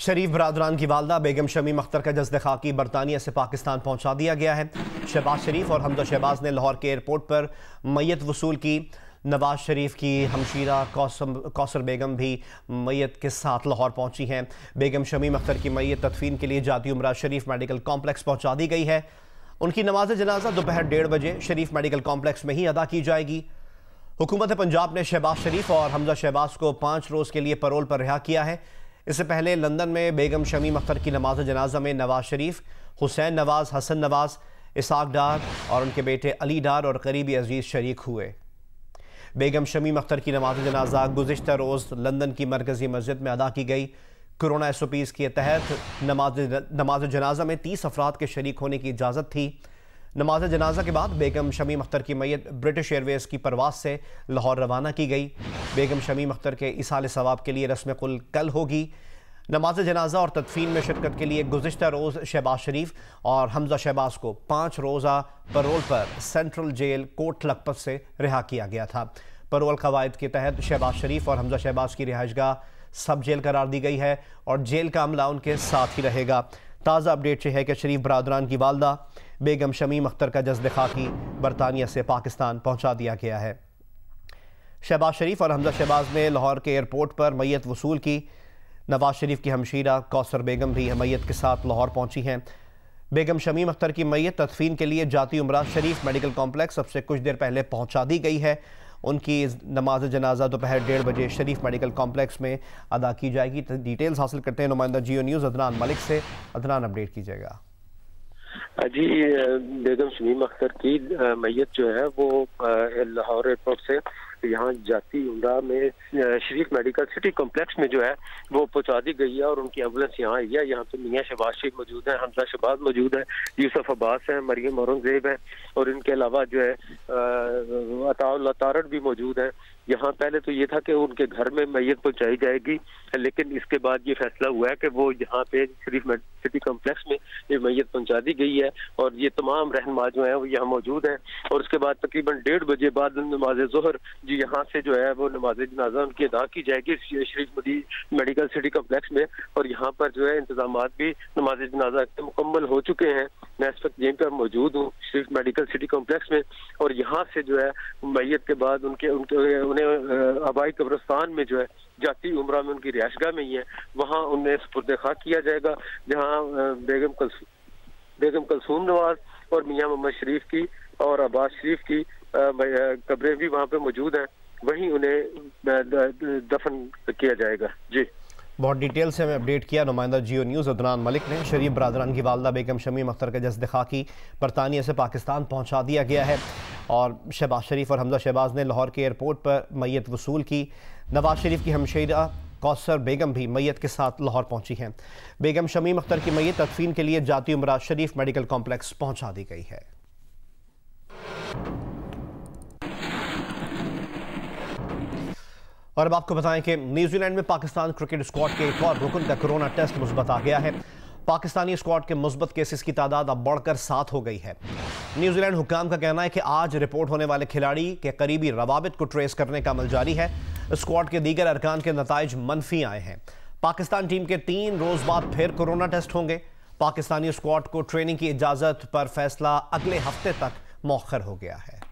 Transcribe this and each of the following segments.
शरीफ बरादरान की वालदा बेगम शमीम अख्तर का जस्द खाकी बरतानिया से पाकिस्तान पहुंचा दिया गया है। शहबाज शरीफ और हमजा शहबाज ने लाहौर के एयरपोर्ट पर मैयत वसूल की। नवाज शरीफ की हमशीरा कौसर बेगम भी मैयत के साथ लाहौर पहुंची हैं। बेगम शमीम अख्तर की मैयत तदफीन के लिए जाती उमरा शरीफ मेडिकल कॉम्प्लेक्स पहुंचा दी गई है। उनकी नमाज जनाजा दोपहर 1:30 बजे शरीफ मेडिकल कॉम्प्लेक्स में ही अदा की जाएगी। हुकूमत पंजाब ने शहबाज शरीफ और हमजा शहबाज को 5 रोज़ के लिए पैरोल पर रिहा किया है। इससे पहले लंदन में बेगम शमीम अख्तर की नमाज जनाजा में नवाज शरीफ, हुसैन नवाज, हसन नवाज, इसाक डार और उनके बेटे अली डार और करीबी अजीज़ शरीक हुए। बेगम शमीम अख्तर की नमाज जनाजा गुज़िश्ता रोज़ लंदन की मरकज़ी मस्जिद में अदा की गई। कोरोना SOPs के तहत नमाज जनाजा में 30 अफराद के शरीक होने की इजाज़त थी। नमाज जनाजा के बाद बेगम शमीम अख्तर की मैयत ब्रिटिश एयरवेज़ की परवाज़ से लाहौर रवाना की गई। बेगम शमीम अख्तर के इसाले सवाब के लिए रस्म कुल कल होगी। नमाज जनाजा और तदफीन में शिरकत के लिए गुज़िश्ता रोज़ शहबाज शरीफ और हमजा शहबाज को 5 रोज़ा पैरोल पर सेंट्रल जेल कोट लखपत से रिहा किया गया था। पैरोल कवायद के तहत शहबाज शरीफ और हमजा शहबाज की रिहाइशगाह सब जेल करार दी गई है और जेल का अमला उनके साथ ही रहेगा। ताज़ा अपडेट यह है कि शरीफ बरादरान की वालदा बेगम शमीम अख्तर का जस्द खाकी बरतानिया से पाकिस्तान पहुंचा दिया गया है। शहबाज शरीफ और हमजा शहबाज ने लाहौर के एयरपोर्ट पर मैयत वसूल की। नवाज शरीफ की हमशीरा कौसर बेगम भी मैयत के साथ लाहौर पहुंची हैं। बेगम शमीम अख्तर की मैयत तदफीन के लिए जाती उमरा शरीफ मेडिकल कॉम्प्लेक्स अब से कुछ देर पहले पहुंचा दी गई है। उनकी नमाज जनाजा दोपहर 1:30 बजे शरीफ मेडिकल कॉम्प्लेक्स में अदा की जाएगी। डिटेल्स हासिल करते हैं नुमाइंदा जियो न्यूज़ अदनान मलिक से। अदनान, अपडेट कीजिएगा। जी, बेगम शमीम अख्तर की मैयत जो है वो लाहौर एयरपोर्ट से यहाँ जाती उमरा में शरीफ मेडिकल सिटी कॉम्प्लेक्स में जो है वो पहुंचा दी गई है और उनकी एम्बुलेंस यहाँ आई है। यहाँ पे मियाँ शहबाज शरीफ मौजूद है, हमजा शहबाज मौजूद है, यूसुफ अब्बास है, मरियम औरंगजेब है और इनके अलावा जो है अताउल्लाह तारड़ भी मौजूद है। यहाँ पहले तो ये था कि उनके घर में मैयत पहुंचाई जाएगी, लेकिन इसके बाद ये फैसला हुआ है कि वो यहाँ पे शरीफ सिटी कॉम्प्लेक्स में ये मैयत पहुंचा दी गई है और ये तमाम रहनुमा जो है वो यहाँ मौजूद हैं। और उसके बाद तकरीबन 1:30 बजे बाद नमाज ज़ोहर जी यहाँ से जो है वो नमाज जनाजा उनकी अदा की जाएगी शरीफ मेडिकल सिटी कॉम्प्लेक्स में। और यहाँ पर जो है इंतजाम भी नमाज जनाजा के मुकम्मल हो चुके हैं। मैं इस वक्त यहीं पर मौजूद हूँ शरीफ मेडिकल सिटी कॉम्प्लेक्स में और यहाँ से जो है मैयत के बाद उन्हें आबाई कब्रिस्तान में जो है जाती उमरा में उनकी रिहाइशगाह में ही है, वहाँ उन्हें सुपुर्द खाक किया जाएगा, जहाँ बेगम कलसूम नवाज और मियाँ मोहम्मद शरीफ की और अब्बास शरीफ की कब्रें भी वहाँ पे मौजूद हैं, वहीं उन्हें दफन किया जाएगा। जी, बहुत डिटेल से हमें अपडेट किया नुमाइंदा जियो न्यूज़ अदनान मलिक ने। शरीफ बरादरान की वालदा बेगम शमीम अख्तर का जस्द खाकी बरतानिया से पाकिस्तान पहुंचा दिया गया है और शहबाज शरीफ और हमजा शहबाज ने लाहौर के एयरपोर्ट पर मैयत वसूल की। नवाज शरीफ की हमशीरा कौसर बेगम भी मैयत के साथ लाहौर पहुंची हैं। बेगम शमीम अख्तर की मैयत तदफीन के लिए जाती उमरा शरीफ मेडिकल कॉम्प्लेक्स पहुंचा दी गई है। और अब आपको बताएं कि न्यूजीलैंड में पाकिस्तान क्रिकेट स्क्वाड के एक और रुकन का कोरोना टेस्ट मुस्बत आ गया है। पाकिस्तानी स्क्वाड के मुस्बत केसेस की तादाद अब बढ़कर 7 हो गई है। न्यूजीलैंड हुक्काम का कहना है कि आज रिपोर्ट होने वाले खिलाड़ी के करीबी रवाबित को ट्रेस करने का अमल जारी है। स्क्वाड के दीगर अरकान के नताइज मनफी आए हैं। पाकिस्तान टीम के 3 रोज बाद फिर कोरोना टेस्ट होंगे। पाकिस्तानी स्क्वाड को ट्रेनिंग की इजाजत पर फैसला अगले हफ्ते तक मौखर हो गया है।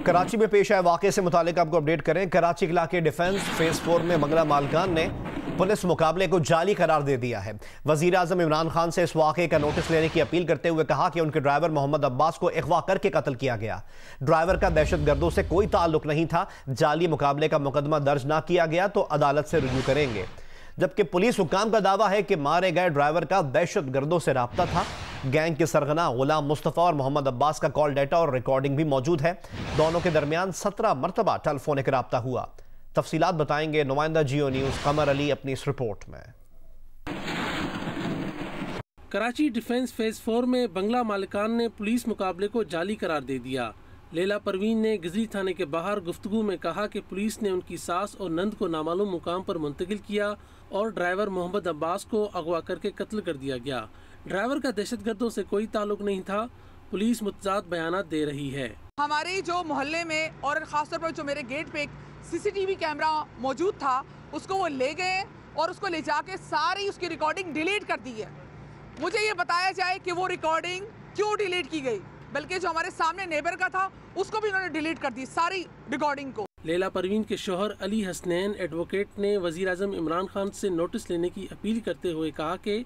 कराची में पेश आए वाक़े से मुतालिक आपको अपडेट करें। कराची के इलाके डिफेंस फेज 4 में मंगला मालकान ने पुलिस मुकाबले को जाली करार दे दिया है। वजीर आजम इमरान खान से इस वाक़े का नोटिस लेने की अपील करते हुए कहा कि उनके ड्राइवर मोहम्मद अब्बास को अगवा करके कत्ल किया गया। ड्राइवर का दहशतगर्दों से कोई ताल्लुक नहीं था। जाली मुकाबले का मुकदमा दर्ज ना किया गया तो अदालत से रुजू करेंगे। जबकि पुलिस हुक्काम का दावा है कि मारे गए ड्राइवर का दहशतगर्दों से राब्ता था। गैंग के सरगना गुलाम मुस्तफ़ा और मोहम्मद अब्बास का कॉल डेटा और रिकॉर्डिंग भी मौजूद है। दोनों के दरमियान 17 मरतबा टेलीफोनिक राब्ता हुआ। तफसीलात बताएंगे नुमाइंदा जियो न्यूज़ कमर अली अपनी इस रिपोर्ट में। कराची डिफेंस फेज 4 में बंगला मालिकान ने पुलिस मुकाबले को जाली करार दे दिया। लैला परवीन ने गिजरी थाने के बाहर गुफ्तगू में कहा कि पुलिस ने उनकी सास और नंद को नामालूम मुकाम पर मुंतकिल किया और ड्राइवर मोहम्मद अब्बास को अगवा करके कत्ल कर दिया गया। ड्राइवर का दहशतगर्दों से कोई ताल्लुक नहीं था। पुलिस मुतजाद बयानात दे रही है। हमारे जो मोहल्ले में और खासतौर पर जो मेरे गेट पे CCTV कैमरा मौजूद था, उसको वो ले गए और उसको ले जाके सारी उसकी रिकॉर्डिंग डिलीट कर दी है। मुझे ये बताया जाए कि वो रिकॉर्डिंग क्यों डिलीट की गई, बल्कि जो हमारे सामने नेबर का था उसको भी उन्होंने डिलीट कर दी सारी रिकॉर्डिंग को। लैला परवीन के शोहर अली हसनैन एडवोकेट ने वज़ीर आज़म इमरान खान से नोटिस लेने की अपील करते हुए कहा कि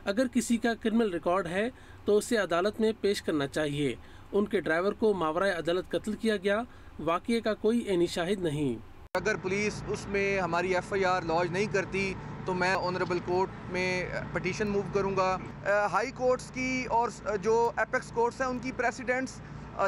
अगर किसी का क्रिमिनल रिकॉर्ड है तो उसे अदालत में पेश करना चाहिए। उनके ड्राइवर को मावराए अदालत कत्ल किया गया, वाक़ये का कोई ऐनी शाहिद नहीं। अगर पुलिस उसमें हमारी FIR लॉन्च नहीं करती तो मैं ऑनरेबल कोर्ट में पटिशन मूव करूंगा। हाई कोर्ट्स की और जो एपेक्स कोर्ट्स हैं उनकी प्रेसिडेंट्स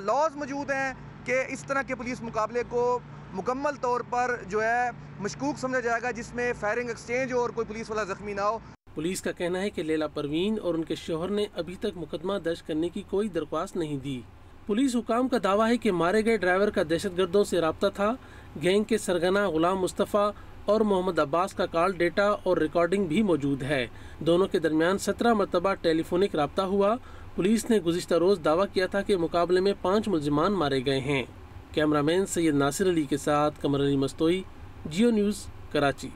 लॉज मौजूद हैं कि इस तरह के पुलिस मुकाबले को मुकम्मल तौर पर जो है मशकूक समझा जाएगा, जिसमें फायरिंग एक्सचेंज हो और कोई पुलिस वाला जख्मी ना हो। पुलिस का कहना है कि लैला परवीन और उनके शोहर ने अभी तक मुकदमा दर्ज करने की कोई दरख्वास्त नहीं दी। पुलिस हुकाम का दावा है कि मारे गए ड्राइवर का दहशतगर्दों से रब्ता था। गैंग के सरगना गुलाम मुस्तफ़ा और मोहम्मद अब्बास का कॉल डेटा और रिकॉर्डिंग भी मौजूद है। दोनों के दरमियान 17 मरतबा टेलीफोनिक रब्ता हुआ। पुलिस ने गुज़िश्ता रोज़ दावा किया था कि मुकाबले में 5 मुलजिमान मारे गए हैं। कैमरामैन सैयद नासिर अली के साथ कमर अली मस्तोई, जियो न्यूज़, कराची।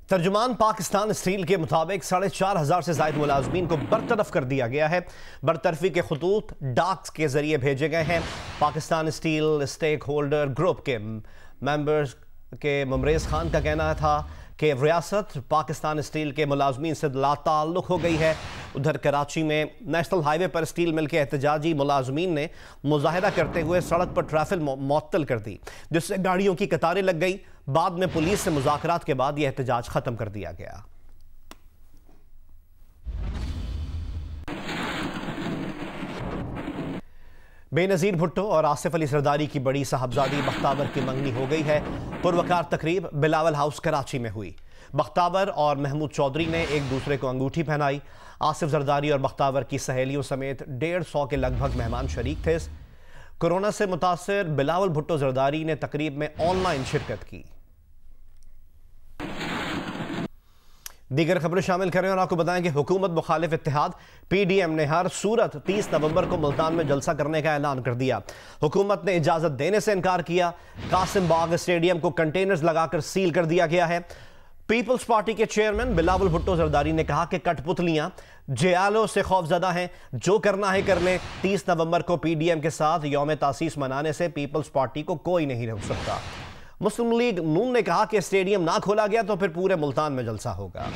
तर्जुमान पाकिस्तान स्टील के मुताबिक 4,500 से ज़ायद मुलाजमीन को बरतरफ कर दिया गया है। बरतरफी के खतूत डाक के जरिए भेजे गए हैं। Pakistan steel stakeholder group के मेंबर्स के मुमरेज़ खान का कहना था कि रियासत पाकिस्तान स्टील के मुलाजमीन से लाताल्लुक़ हो गई है। उधर कराची में नेशनल हाईवे पर स्टील मिल के एहतजाजी मुलाजमीन ने मुजाहिरा करते हुए सड़क पर ट्रैफिक मुअत्तल कर दी, जिससे गाड़ियों की कतारें लग गई। बाद में पुलिस से मुज़ाकरात के बाद यह एहतजाज ख़त्म कर दिया गया। बेनज़ीर भुट्टो और आसिफ अली सरदारी की बड़ी साहबजादी बख्तावर की मंगनी हो गई है। पुरवकार तकरीब बिलावल हाउस कराची में हुई। बख्तावर और महमूद चौधरी ने एक दूसरे को अंगूठी पहनाई। आसिफ जरदारी और बख्तावर की सहेलियों समेत 150 के लगभग मेहमान शरीक थे। कोरोना से मुतासर बिलावल भुट्टो जरदारी ने तकरीब में ऑनलाइन शिरकत की। दीगर खबरें शामिल करें और आपको बताएं कि हुकूमत मुखालिफ इत्तेहाद PDM ने हर सूरत 30 नवंबर को मुल्तान में जलसा करने का ऐलान कर दिया। हुकूमत ने इजाजत देने से इनकार किया। कासिम बाग स्टेडियम को कंटेनर्स लगाकर सील कर दिया गया है। पीपल्स पार्टी के चेयरमैन बिलावल भुट्टो जरदारी ने कहा कि कठपुतलियां जियालों से खौफजदा हैं, जो करना है कर लें। 30 नवंबर को PDM के साथ यौम तासीस मनाने से पीपल्स पार्टी को कोई नहीं रोक सकता। मुस्लिम लीग नून ने कहा कि स्टेडियम ना खोला गया तो फिर पूरे मुल्तान में जलसा होगा।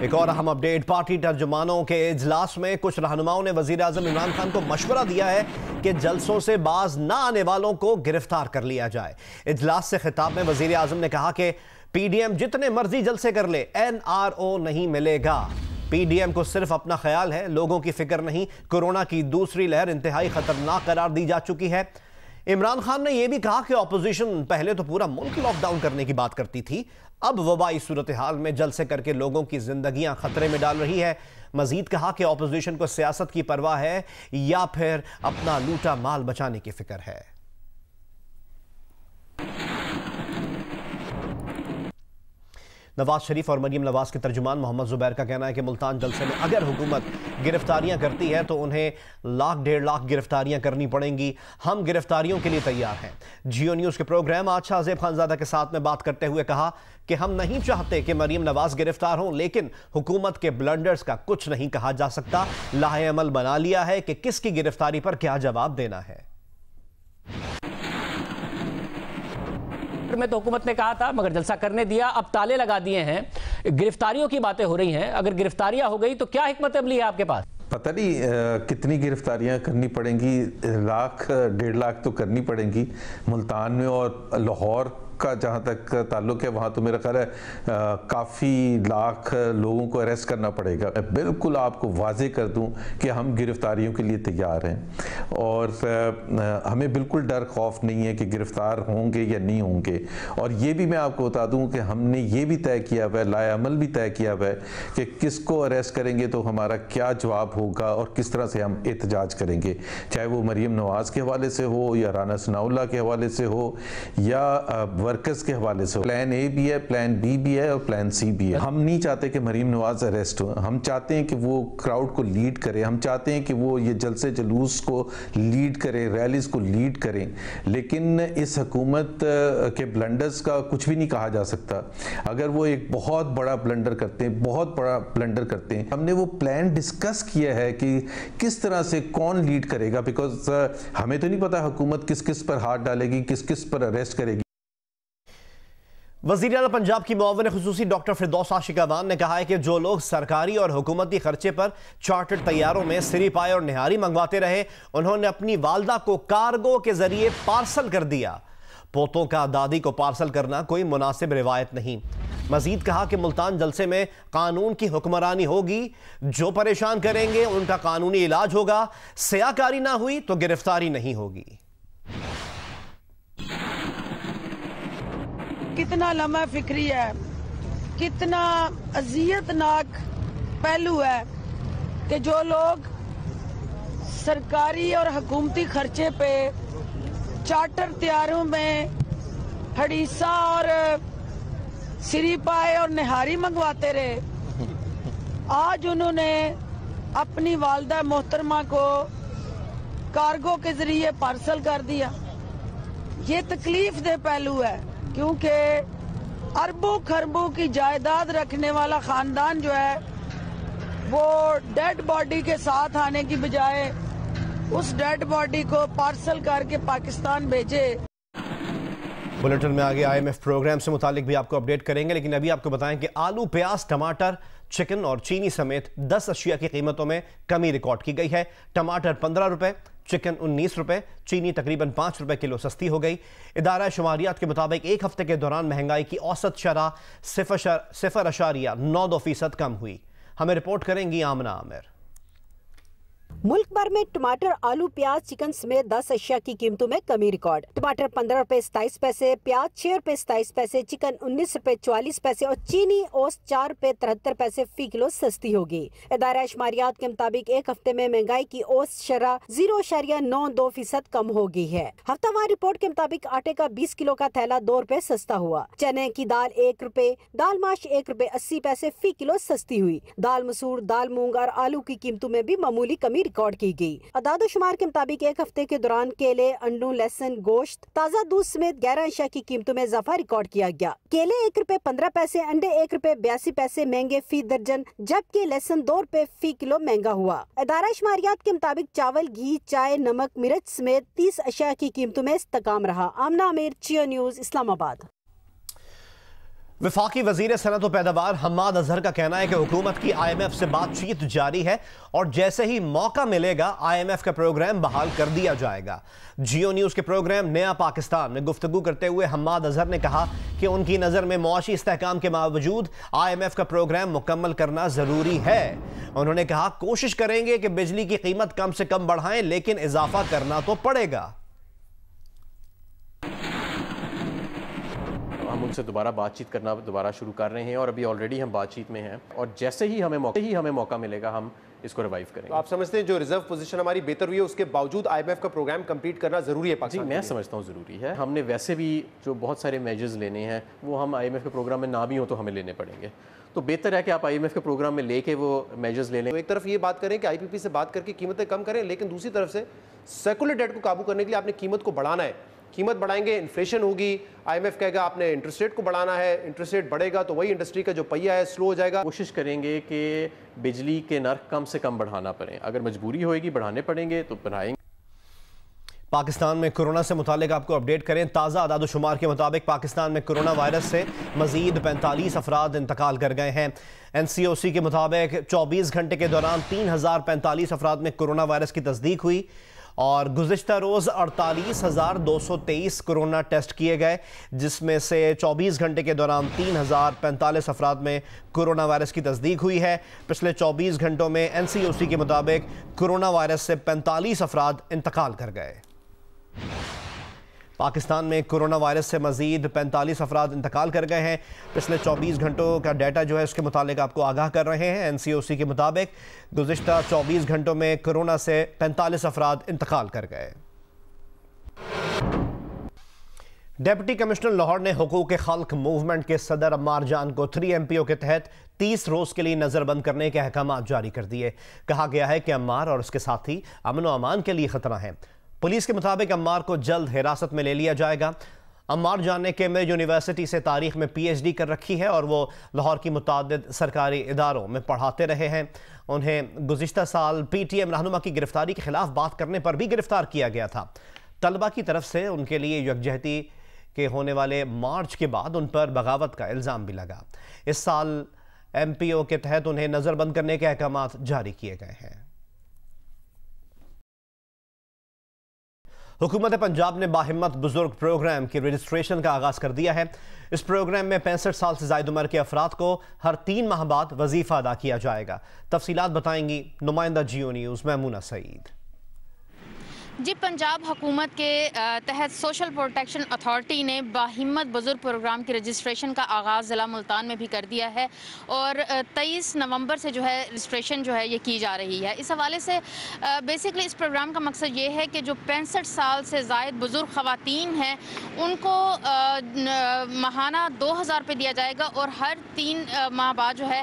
एक और अहम अपडेट, पार्टी तर्जुमानों के इजलास में कुछ रहनुमाओं ने वजीर आजम इमरान खान को मशवरा दिया है कि जलसों से बाज ना आने वालों को गिरफ्तार कर लिया जाए। इजलास से खिताब में वजीर आजम ने कहा कि PDM जितने मर्जी जलसे कर ले, NRO नहीं मिलेगा। PDM को सिर्फ अपना ख्याल है, लोगों की फिक्र नहीं। कोरोना की दूसरी लहर इंतहाई खतरनाक करार दी जा चुकी है। इमरान खान ने यह भी कहा कि ऑपोजिशन पहले तो पूरा मुल्क लॉकडाउन करने की बात करती थी, अब वबाई सूरत हाल में जलसे करके लोगों की जिंदगियां खतरे में डाल रही है। मजीद कहा कि ऑपोजिशन को सियासत की परवाह है या फिर अपना लूटा माल बचाने की फिक्र है। नवाज शरीफ और मरियम नवाज के तर्जुमान मोहम्मद जुबैर का कहना है कि मुल्तान जलसे में अगर हुकूमत गिरफ्तारियां करती है तो उन्हें 1,00,000-1.5 लाख गिरफ्तारियां करनी पड़ेंगी। हम गिरफ्तारियों के लिए तैयार हैं। जियो न्यूज़ के प्रोग्राम आदशाह ज़ेब खानज़ादा के साथ में बात करते हुए कहा कि हम नहीं चाहते कि मरियम नवाज गिरफ्तार हों, लेकिन हुकूमत के ब्लंडर्स का कुछ नहीं कहा जा सकता। लाहे अमल बना लिया है कि किसकी गिरफ्तारी पर क्या जवाब देना है। में तो हुकूमत ने कहा था मगर जलसा करने दिया, अब ताले लगा दिए हैं। गिरफ्तारियों की बातें हो रही हैं, अगर गिरफ्तारियां हो गई तो क्या हिकमत अमली है आपके पास? पता नहीं कितनी गिरफ्तारियां करनी पड़ेंगी, 1,00,000-1.5 लाख तो करनी पड़ेंगी मुल्तान में। और लाहौर का जहाँ तक ताल्लुक है वहाँ तो मेरा ख्याल है काफ़ी लाख लोगों को अरेस्ट करना पड़ेगा। बिल्कुल आपको वाजे कर दूँ कि हम गिरफ्तारियों के लिए तैयार हैं और हमें बिल्कुल डर खौफ नहीं है कि गिरफ्तार होंगे या नहीं होंगे। और ये भी मैं आपको बता दूँ कि हमने ये भी तय किया हुआ है, लाए अमल भी तय किया हुआ है कि किसको अरेस्ट करेंगे तो हमारा क्या जवाब होगा और किस तरह से हम एहतजाज करेंगे, चाहे वो मरियम नवाज के हवाले से हो या राना सनाउल्लाह के हवाले से हो या वर्कर्स के हवाले से। प्लान ए भी है, प्लान बी भी है और प्लान सी भी है। हम नहीं चाहते कि मरीम नवाज अरेस्ट हो, हम चाहते हैं कि वो क्राउड को लीड करे, हम चाहते हैं कि वो ये जलसे जुलूस को लीड करे, रैलीज को लीड करें। लेकिन इस हुकूमत के ब्लंडर्स का कुछ भी नहीं कहा जा सकता। अगर वो एक बहुत बड़ा ब्लंडर करते हैं, बहुत बड़ा ब्लंडर करते हैं, हमने वो प्लान डिस्कस किया है कि किस तरह से कौन लीड करेगा, बिकॉज हमें तो नहीं पता हुकूमत किस किस पर हाथ डालेगी, किस किस पर अरेस्ट करेगी। वज़ीर आला पंजाब की मुआविन खुसूसी डॉक्टर फिरदौस आशिक अवान ने कहा है कि जो लोग सरकारी और हुकूमती खर्चे पर चार्टर्ड तैयारों में सिरी पाए और निहारी मंगवाते रहे, उन्होंने अपनी वालदा को कार्गो के जरिए पार्सल कर दिया। पोतों का दादी को पार्सल करना कोई मुनासिब रिवायत नहीं। मजीद कहा कि मुल्तान जलसे में कानून की हुक्मरानी होगी, जो परेशान करेंगे उनका कानूनी इलाज होगा, सियाकारी ना हुई तो गिरफ्तारी नहीं होगी। कितना लम्हा फिक्री है, कितना अजियतनाक पहलू है कि जो लोग सरकारी और हुकूमती खर्चे पे चार्टर तैयारों में हड़ीसा और सिरी पाए और निहारी मंगवाते रहे, आज उन्होंने अपनी वालदा मोहतरमा को कार्गो के जरिए पार्सल कर दिया। ये तकलीफ दे पहलू है, क्योंकि अरबों खरबों की जायदाद रखने वाला खानदान जो है वो डेड बॉडी के साथ आने की बजाय उस डेड बॉडी को पार्सल करके पाकिस्तान भेजे। बुलेटिन में आगे IMF प्रोग्राम से मुतालिक भी आपको अपडेट करेंगे, लेकिन अभी आपको बताएं कि आलू, प्याज, टमाटर, चिकन और चीनी समेत 10 अशिया की कीमतों में कमी रिकॉर्ड की गई है। टमाटर 15 रुपए, चिकन 19 रुपए, चीनी तकरीबन 5 रुपए किलो सस्ती हो गई। इदारा शुमारियात के मुताबिक एक हफ्ते के दौरान महंगाई की औसत शरह 0.92% कम हुई। हमें रिपोर्ट करेंगी आमना आमिर। मुल्क भर में टमाटर, आलू, प्याज, चिकन समेत 10 अशिया की कीमतों में कमी रिकॉर्ड। टमाटर 15 रुपए 27 पैसे, प्याज 6 रुपए 27 पैसे, चिकन 19 रुपए 44 पैसे और चीनी औसत 4 रुपए 73 पैसे फी किलो सस्ती होगी। इदारा शुमारियात के मुताबिक एक हफ्ते में महंगाई की औसत शरह 0.92% कम हो गई है। हफ्तावार रिपोर्ट के मुताबिक आटे का 20 किलो का थैला 2 रुपए सस्ता हुआ। चने की दाल 1 रुपए, दाल माश 1 रुपए 80 पैसे फी किलो सस्ती हुई। दाल मसूर, दाल मूंग और आलू की कीमतों में भी मामूली कमी रिकॉर्ड की गई। अदाद शुमार के मुताबिक एक हफ्ते के दौरान केले, अंडू, लहसुन, गोश्त, ताज़ा दूध समेत 11 अशिया की कीमतों में इजाफा रिकॉर्ड किया गया। केले 1 रुपए 15 पैसे, अंडे 1 रुपए 82 पैसे महंगे फी दर्जन, जबकि लहसुन 2 रुपए फी किलो महंगा हुआ। अदारा शुमारियात के मुताबिक चावल, घी, चाय, नमक, मिर्च समेत 30 अशिया की कीमतों में इस्तेकाम रहा। आमना आमिर, जियो न्यूज, इस्लामाबाद। वफाकी वजीर सनअत व पैदावार हम्माद अजहर का कहना है कि हुकूमत की IMF से बातचीत जारी है और जैसे ही मौका मिलेगा IMF का प्रोग्राम बहाल कर दिया जाएगा। जियो न्यूज़ के प्रोग्राम नया पाकिस्तान में गुफ्तगू करते हुए हम्माद अजहर ने कहा कि उनकी नज़र में मुआशी इस्तेहकाम के बावजूद IMF का प्रोग्राम मुकम्मल करना ज़रूरी है। उन्होंने कहा कोशिश करेंगे कि बिजली की कीमत कम से कम बढ़ाएं, लेकिन इजाफा करना तो पड़ेगा। हम उनसे दोबारा बातचीत करना दोबारा शुरू कर रहे हैं और अभी ऑलरेडी हम बातचीत में हैं और जैसे ही हमें मौका मिलेगा हम इसको रिवाइव करेंगे। तो आप समझते हैं जो रिजर्व पोजीशन हमारी बेहतर हुई है उसके बावजूद IMF का प्रोग्राम कंप्लीट करना जरूरी है पाकिस्तान? जी, मैं समझता हूँ ज़रूरी है। हमने वैसे भी जो बहुत सारे मेजर्स लेने हैं वो हम IMF के प्रोग्राम में ना भी हो तो हमें लेने पड़ेंगे, तो बेहतर है कि आप IMF के प्रोग्राम में लेके वो मेजर्स ले लें। तो एक तरफ ये बात करें कि IPP से बात करके कीमतें कम करें, लेकिन दूसरी तरफ से सेकुलर डेट को काबू करने के लिए आपने कीमत को बढ़ाना है। कीमत बढ़ाएंगे, इन्फ्लेशन होगी, IMF कहेगा आपने इंटरेस्ट रेट को बढ़ाना है, इंटरेस्ट रेट बढ़ेगा तो वही इंडस्ट्री का जो पहिया है स्लो हो जाएगा। कोशिश करेंगे कि बिजली के नर्ख कम से कम बढ़ाना पड़े, अगर मजबूरी होएगी बढ़ाने पड़ेंगे तो बढ़ाएंगे। पाकिस्तान में कोरोना से मुतालिक आपको अपडेट करें। ताज़ा आदाद-ओ-शुमार के मुताबिक पाकिस्तान में कोरोना वायरस से मजीद 45 अफराद इंतकाल कर गए हैं। NCOC के मुताबिक 24 घंटे के दौरान 3045 अफराद में कोरोना वायरस की तस्दीक हुई और गुज़िश्ता रोज़ 48,223 कोरोना टेस्ट किए गए, जिसमें से 24 घंटे के दौरान 3045 अफराद में कोरोना वायरस की तस्दीक हुई है। पिछले 24 घंटों में NCOC के मुताबिक कोरोना वायरस से 45 अफराद इंतकाल कर गए। पाकिस्तान में कोरोना वायरस से मजीद 45 अफराद इंतकाल कर गए हैं। पिछले 24 घंटों का डाटा जो है उसके मुतालिक आपको आगाह कर रहे हैं। NCOC के मुताबिक गुज़िश्ता 24 घंटों में कोरोना से 45 अफराद इंतकाल कर गए। डिप्टी कमिश्नर लाहौर ने हुकूक खल्क मूवमेंट के सदर अम्मार जान को 3 MPO के तहत 30 रोज के लिए नजरबंद करने के अहकाम जारी कर दिए। कहा गया है कि अम्मार और उसके साथी अमन व अमान के लिए खतरा है। पुलिस के मुताबिक अम्मार को जल्द हिरासत में ले लिया जाएगा। अम्मार जान ने कैम्ब्रिज यूनिवर्सिटी से तारीख में PhD कर रखी है और वो लाहौर की मुतादिद सरकारी इदारों में पढ़ाते रहे हैं। उन्हें गुज़िश्ता साल PTM रहनुमा की गिरफ्तारी के खिलाफ बात करने पर भी गिरफ्तार किया गया था। तलबा की तरफ से उनके लिए यकजहती के होने वाले मार्च के बाद उन पर बगावत का इल्ज़ाम भी लगा। इस साल MPO के तहत उन्हें नज़रबंद करने के अहकाम जारी किए गए हैं। हुकूमत पंजाब ने बाहिम्मत बुजुर्ग प्रोग्राम की रजिस्ट्रेशन का आगाज़ कर दिया है। इस प्रोग्राम में 65 साल से ज़ायद उम्र के अफराद को हर 3 माह बाद वजीफ़ा अदा किया जाएगा। तफसीलात बताएंगी नुमाइंदा जियो न्यूज़ मैमूना सईद। जी, पंजाब हुकूमत के तहत सोशल प्रोटेक्शन अथॉरिटी ने बाहिम्मत बुजुर्ग प्रोग्राम की रजिस्ट्रेशन का आगाज़ ज़िला मुल्तान में भी कर दिया है और 23 नवंबर से जो है रजिस्ट्रेशन जो है ये की जा रही है। इस हवाले से बेसिकली इस प्रोग्राम का मकसद ये है कि जो 65 साल से ज़ायद बुजुर्ग ख़वातीन हैं उनको माहाना 2000 रुपये दिया जाएगा और हर 3 माह बाद जो है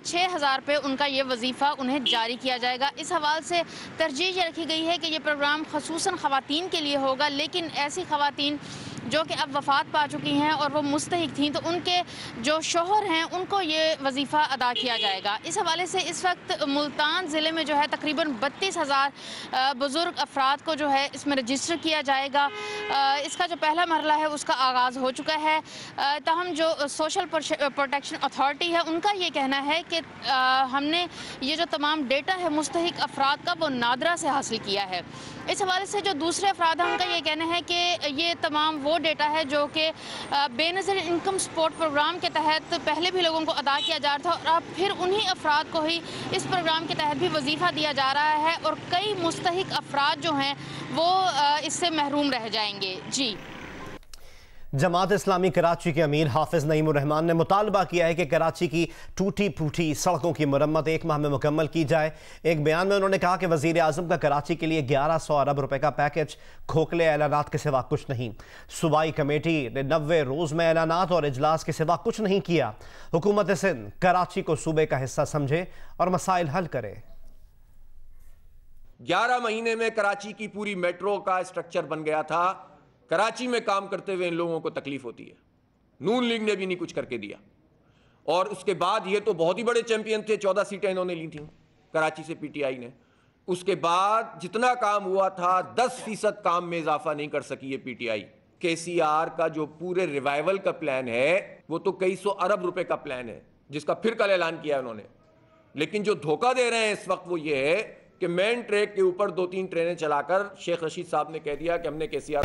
6000 रुपये उनका ये वजीफ़ा उन्हें जारी किया जाएगा। इस हवाले से तरजीह ये रखी गई है कि ये प्रोग्राम ख़ुसूसन ख़वातीन के लिए होगा, लेकिन ऐसी ख़वातीन जो कि अब वफ़ात पा चुकी हैं और वो मुस्तहिक थीं तो उनके जो शोहर हैं उनको ये वजीफ़ा अदा किया जाएगा। इस हवाले से इस वक्त मुल्तान ज़िले में जो है तकरीबन 32,000 बुज़ुर्ग अफराद को जो है इसमें रजिस्टर किया जाएगा। इसका जो पहला मरला है उसका आगाज़ हो चुका है। ताहम जो सोशल प्रोटेक्शन अथॉरिटी है उनका ये कहना है कि हमने ये जो तमाम डेटा है मुस्तहिक अफराद का वो नादरा से हासिल किया है। इस हवाले से जो दूसरे अफराद हैं उनका ये कहना है कि ये तमाम वो डेटा है जो कि बेनज़ीर इनकम सपोर्ट प्रोग्राम के तहत पहले भी लोगों को अदा किया जा रहा था और अब फिर उन्हीं अफराद को ही इस प्रोग्राम के तहत भी वजीफ़ा दिया जा रहा है और कई मुस्तहिक अफराद जो हैं वो इससे महरूम रह जाएंगे। जी, जमात इस्लामी कराची के अमीर हाफिज नईमुर रहमान ने मुतालबा किया है कि कराची की टूटी फूटी सड़कों की मरम्मत 1 माह में मुकम्मल की जाए। एक बयान में उन्होंने कहा कि वज़ीर आज़म का कराची के लिए 1100 अरब रुपए का पैकेज खोखले ऐलानात के सिवा कुछ नहीं। सूबाई कमेटी ने 90 रोज़ में ऐलानात और इजलास के सिवा कुछ नहीं किया। हुकूमत सिंध कराची को सूबे का हिस्सा समझे और मसाइल हल करे। 11 महीने में कराची की पूरी मेट्रो का स्ट्रक्चर बन गया था। कराची में काम करते हुए इन लोगों को तकलीफ होती है। नून लीग ने भी नहीं कुछ करके दिया और उसके बाद ये तो बहुत ही बड़े चैंपियन थे, 14 सीटें इन्होंने ली थी कराची से PTI ने। उसके बाद जितना काम हुआ था 10% काम में इजाफा नहीं कर सकी ये PTI। KCR का जो पूरे रिवाइवल का प्लान है वो तो कई 100 अरब रुपए का प्लान है जिसका फिर कल ऐलान किया उन्होंने। लेकिन जो धोखा दे रहे हैं इस वक्त वो ये है कि मेन ट्रैक के ऊपर 2-3 ट्रेनें चलाकर शेख रशीद साहब ने कह दिया कि हमने KCR